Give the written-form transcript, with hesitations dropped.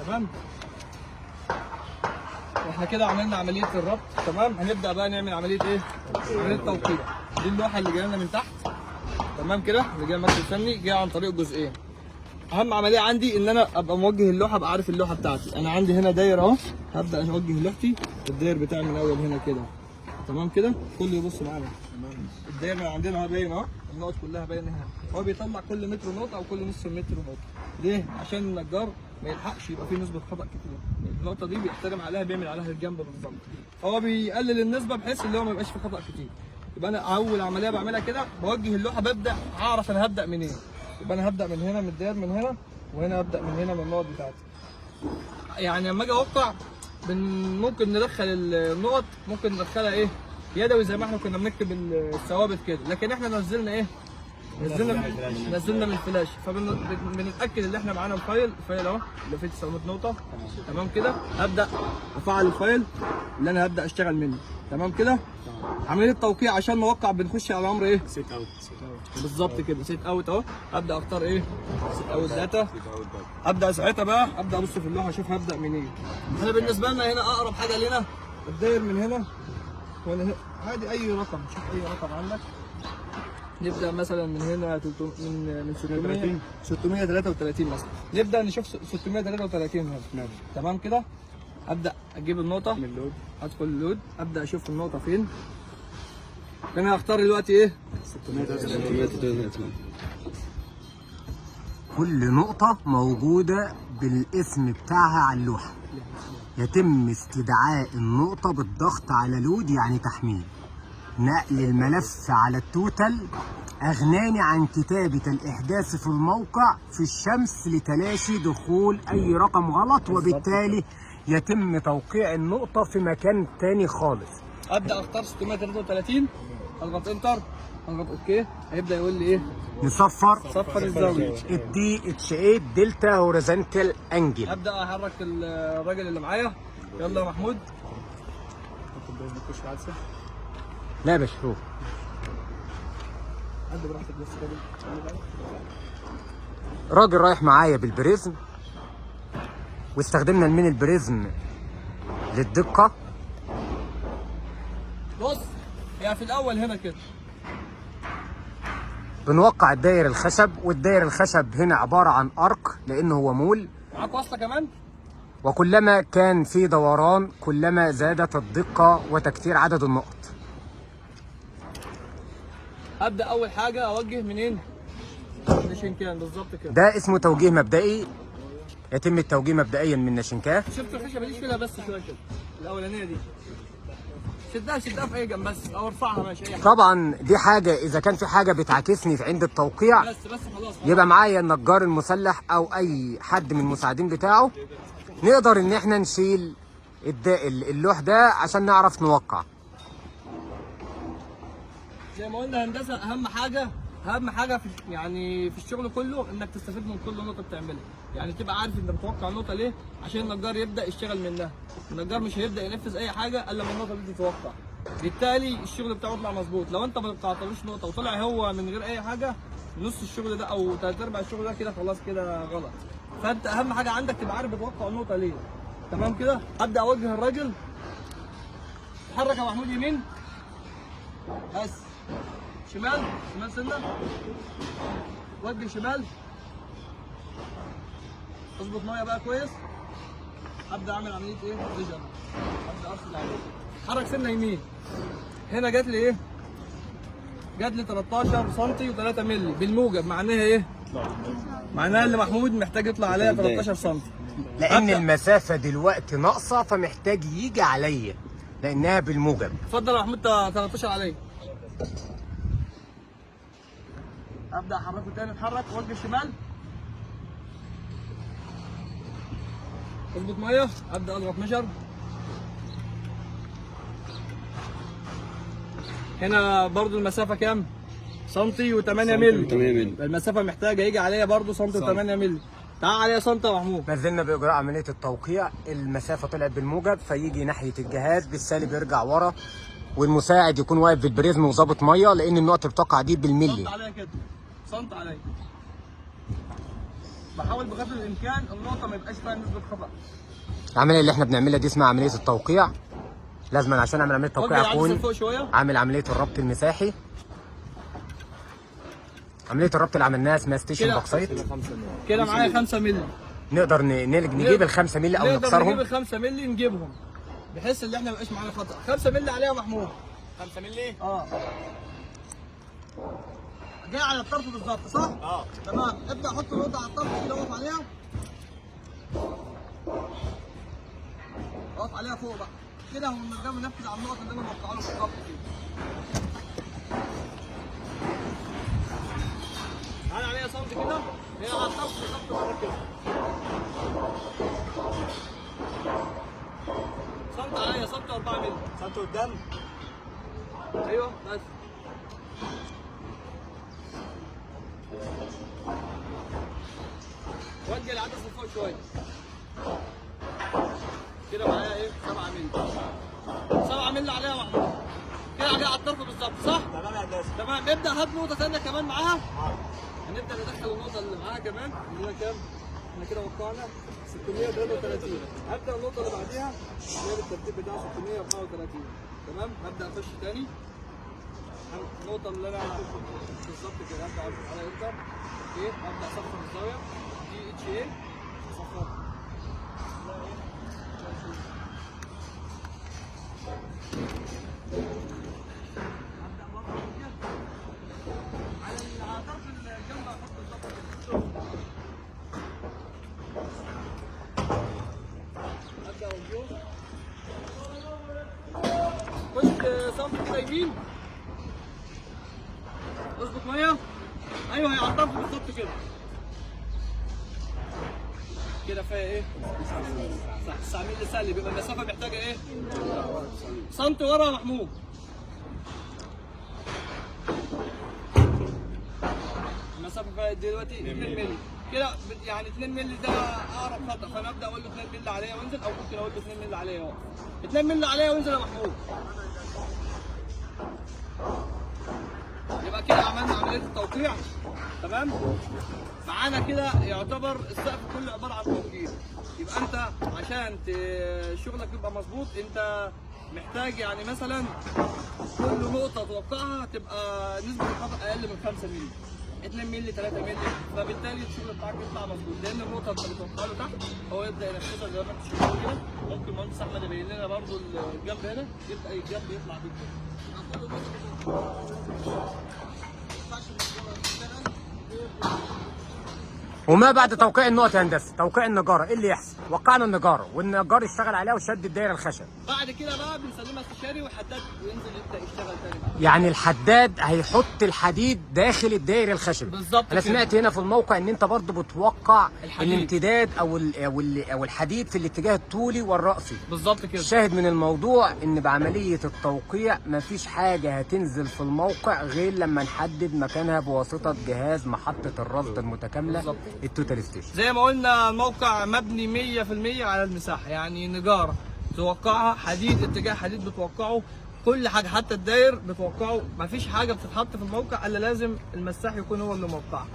تمام. احنا كده عملنا عمليه الربط. تمام. هنبدا بقى نعمل عمليه ايه؟ عمليه التوقيع. دي اللوحه اللي جايه لنا من تحت. تمام كده، اللي جايه المكتب الفني جايه عن طريق جزئين. اهم عمليه عندي ان انا ابقى موجه اللوحه، ابقى عارف اللوحه بتاعتي. انا عندي هنا دايره اهو، هبدا اوجه لوحتي. الداير بتاعي من اول هنا كده. تمام كده، كله يبص معانا. تمام. الداير اللي عندنا اهو باين اهو، النقط كلها باينه هنا. هو بيطلع كل متر نقطه او كل نص متر نقطه. ليه؟ عشان النجار ما يلحقش يبقى فيه نسبه خطا كتير. النقطه دي بيحترم عليها، بيعمل عليها الجنب بالظبط. فهو بيقلل النسبه بحيث ان هو ما يبقاش فيه خطا كتير. يبقى انا اول عمليه بعملها كده، بوجه اللوحه، ببدا اعرف انا هبدا منين. يبقى انا هبدا من هنا، من الداير من هنا، وهنا هبدا من هنا من النقط بتاعتي. يعني لما اجي اوقع ممكن ندخل النقط، ممكن ندخلها ايه؟ يدوي زي ما احنا كنا بنكتب الثوابت كده، لكن احنا نزلنا ايه؟ نزلنا من الفلاش. فبنتاكد ان احنا معانا الفايل اهو اللي فيه 900 نقطه. تمام كده. هبدا افعل الفايل اللي انا هبدا اشتغل منه. تمام كده. عمليه التوقيع عشان نوقع بنخش على امر ايه؟ سيت اوت. بالظبط كده، سيت اوت اهو. ابدا اختار ايه؟ سيت اوت داتا. ابدا ساعتها بقى ابدا ابص في اللوحه اشوف هبدا منين. احنا بالنسبه لنا هنا اقرب حاجه لنا الداير من هنا ولا هنا. عادي اي رقم، شوف اي رقم عندك. نبدا مثلا من هنا من 633 مثلا. نبدا نشوف 633 هنا. تمام كده. ابدا اجيب النقطه من اللود، ادخل اللود، ابدا اشوف النقطه فين. انا هختار دلوقتي ايه؟ 633. كل نقطة موجودة بالاسم بتاعها على اللوحة. يتم استدعاء النقطة بالضغط على لود يعني تحميل. نقل الملف على التوتال أغناني عن كتابة الإحداث في الموقع في الشمس لتلاشي دخول أي رقم غلط، وبالتالي يتم توقيع النقطة في مكان تاني خالص. أبدأ أختار 633، أضغط إنتر، أضغط أوكي. هيبدأ يقول لي إيه؟ صفر الزاوية. الدي اتش 8 دلتا هوريزونتال انجل. أبدأ أحرك الراجل اللي معايا. يلا يا محمود. لا يا باشا روح. راجل رايح معايا بالبريزم، واستخدمنا المين البريزم للدقة. بص، هي في الأول هنا كده بنوقع الداير الخشب، والداير الخشب هنا عبارة عن أرك لأنه هو مول. معاك وصلة كمان؟ وكلما كان في دوران كلما زادت الدقة وتكثير عدد النقط. أبدأ أول حاجة أوجه منين؟ نشنكان بالظبط كده. ده اسمه توجيه مبدئي، يتم التوجيه مبدئيا من نشنكاه. شفت الخشبة دي؟ شيلها بس شوية كده، الأولانية دي شدها في أي جنب بس، أو ارفعها ماشي أي حاجة. طبعا دي حاجة إذا كان في حاجة بتعاكسني عند التوقيع، بس خلاص. يبقى معايا النجار المسلح أو أي حد من المساعدين بتاعه، نقدر إن احنا نشيل اللوح ده عشان نعرف نوقع. زي ما قلنا هندسه، اهم حاجه في الشغل كله انك تستفيد من كل نقطه بتعملها. يعني تبقى عارف انت بتوقع النقطه ليه، عشان النجار يبدا يشتغل منها. النجار مش هيبدا ينفذ اي حاجه الا لما النقطه دي تتوقع، بالتالي الشغل بتاعه يطلع مظبوط. لو انت ما وقعتلوش نقطه وطلع هو من غير اي حاجه، نص الشغل ده او ثلاث ارباع الشغل ده كده خلاص كده غلط. فانت اهم حاجه عندك تبقى عارف بتوقع النقطه ليه. تمام كده. ابدا اوجه الراجل. اتحرك يا محمود يمين بس، شمال سنة، وجه شمال، اظبط ميه بقى كويس. ابدا اعمل عمليه ايه؟ فيجن. ابدا ارسل عليه. اتحرك سنه يمين. هنا جات لي ايه؟ جات لي 13 سم و3 مللي بالموجب. معناها ايه؟ معناها ان محمود محتاج يطلع عليها 13 سم، لان المسافه دلوقتي ناقصه، فمحتاج يجي عليا لانها بالموجب. اتفضل يا محمود 13 عليا. ابدا احركه تاني. اتحرك وجه شمال، اظبط ميه. ابدا اضغط ميجر. هنا برضو المسافه كام؟ سنتي و8 مللي. المسافه محتاجه يجي عليا برضو سنتي و8 مللي. تعال عليا سنتي يا محمود. ما زلنا باجراء عمليه التوقيع. المسافه طلعت بالموجب، فيجي ناحيه الجهاز، بالسالب يرجع ورا، والمساعد يكون واقف بالبريزم وظابط ميه، لان النقط اللي بتقع دي بالملي. سنت عليا كده، سنت عليا. بحاول بقدر الامكان النقطه ما يبقاش فيها نسبه خطا. العمليه اللي احنا بنعملها دي اسمها عمليه التوقيع. لازم عشان اعمل عمليه التوقيع اكون عامل عمليه الربط المساحي. عمليه الربط اللي عملناها اسمها ستيشن بوكسايت. كده معايا 5 مللي. نقدر نجيب ال 5 مللي او نكسرهم. نقدر نجيب ال 5 مللي نجيبهم بحيث ان احنا ما يبقاش معانا خطا. 5 مللي عليها محمود. 5 مللي؟ جاي على الطرف بالظبط صح؟ تمام. ابدا احط النقطه على الطرف كده، اقف عليها. اقف عليها فوق بقى كده، هو ده منفذ على النقط اللي انا موقعها له بالظبط كده. تعالى عليها صمت كده، هي على الطرف بالظبط بره كده. صمت عليا، صمت 4 مللي. صمت قدام؟ ايوه بس. وجه العدسه لفوق شويه كده. معايا ايه؟ 7 مللي. 7 مللي عليها محمود. كده عليها على الطرف بالظبط صح؟ تمام يا هندسه. تمام. ابدا هات نقطه ثانيه كمان معاها. هنبدا ندخل النقطه اللي معاها كمان اللي هي كام؟ احنا كده وقعنا 633. هبدا النقطه اللي بعديها اللي هي بالترتيب بتاع 634. تمام. هبدا اخش تاني النقطه اللي انا بالظبط كده. هبدا اعرف على انتر ايه، هبدا اصفر الزاويه دي اتش ايه، اصفرها. على طرف الجنب احط بالظبط كده. ابدا اوجهه. خش صمت كده يمين. اظبط ميه. ايوه هي على الطرف بالظبط كده. كده فيها ايه؟ صح. 9 مللي سالب. يبقى المسافه محتاجه ايه؟ سنت ورا يا محمود. المسافه فيها دلوقتي 2 مللي كده. يعني 2 مللي ده اقرب خطا، فانا ابدا اقول له 2 مللي عليا وانزل، او ممكن اقول له 2 مللي عليا اهو. 2 مللي عليا وانزل يا محمود. يبقى كده عملنا عمليه التوقيع. تمام. معانا كده يعتبر السقف كله عباره عن توقيع. يبقى انت عشان شغلك يبقى مظبوط انت محتاج يعني مثلا كل نقطه توقعها تبقى نسبه الخطا اقل من 5 مللي، 2 مللي، 3 مللي، فبالتالي الشغل بتاعك يطلع مظبوط. لان النقطه انت بتوقعها له تحت هو يبدا ينفذها زي ما انت شايف كده. ممكن المهندس احمد يبين لنا برضه الجنب هنا، يبدا الجنب يطلع بيه كده. وما بعد توقيع النقط يا هندسه؟ توقيع النجاره ايه اللي يحصل؟ وقعنا النجاره والنجار يشتغل عليها وشد الدايره الخشب. بعد كده بقى بنسلمها استشاري والحداد وينزل يبدا يشتغل تاني بقى. يعني الحداد هيحط الحديد داخل الدايره الخشب. بالظبط. انا سمعت هنا في الموقع ان انت برضه بتوقع الحديد. الامتداد او الحديد في الاتجاه الطولي والرأسي. بالظبط كده. الشاهد من الموضوع ان بعمليه التوقيع مفيش حاجه هتنزل في الموقع غير لما نحدد مكانها بواسطه جهاز محطه الرصد المتكامله التوتال ستيشن. زي ما قلنا الموقع مبني 100% على المساحه، يعني نجاره توقعها، حديد اتجاه حديد بتوقعه، كل حاجه حتى الداير بتوقعه. مفيش حاجه بتتحط في الموقع الا لازم المساح يكون هو اللي موقعها.